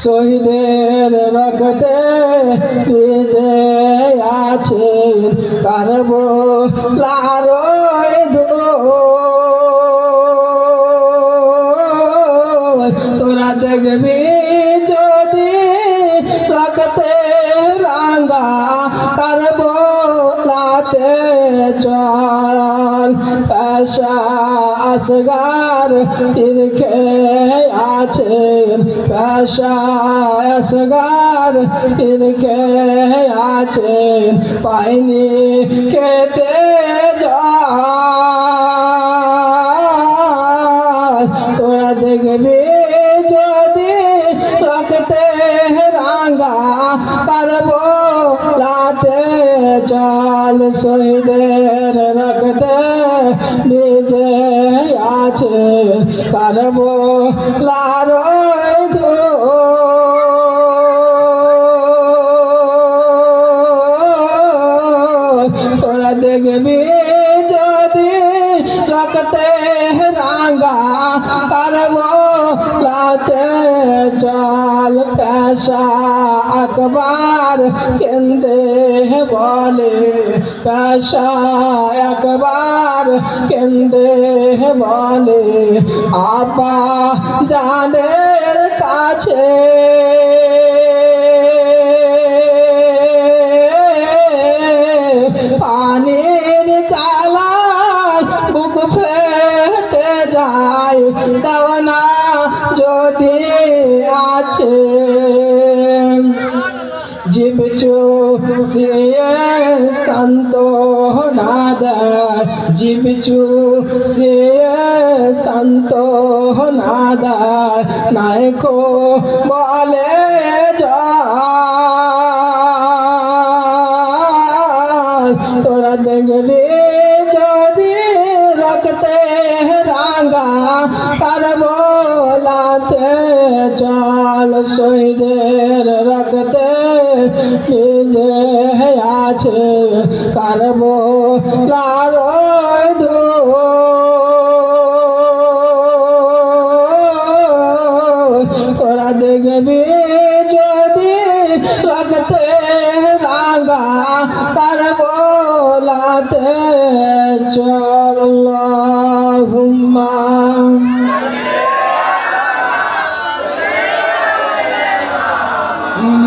শহীদের রক্তে ভিজে আছে কারবালার তোরা দেখবি যদি রক্তে রাঙ্গা কারবালাতে চল পেশা আসগার তিরখে আছেন পেশা আসগার তিরখে আছেন পাইনি খেতে তোরা দেখবি যদি রক্তে রাঙ্গা কারবালাতে চল শহীদের রক্তে ভিজে আছে কারবালার তোরা দেখবি যদি রক্তে রাঙ্গা কারবালাতে চল পেশা আকবার কেন্দে বলে পেশা একবার কেন্দে বলে আপা জানের কাছে পানির চালায় বুক ফেটে যায় দাওনা যদি আছে জীব চুষিয়ে সান্ত্বনা দেয় জীব চুষিয়ে সান্ত্বনা দেয় নায়কো বলে তোরা দেখবি যদি রক্তে রাঙ্গা কারবালাতে চল শহীদের রক্তে ভিজে আছে কারবালার তোরা দেখবি যদি রক্তে রাঙ্গা কারবালাতে চল।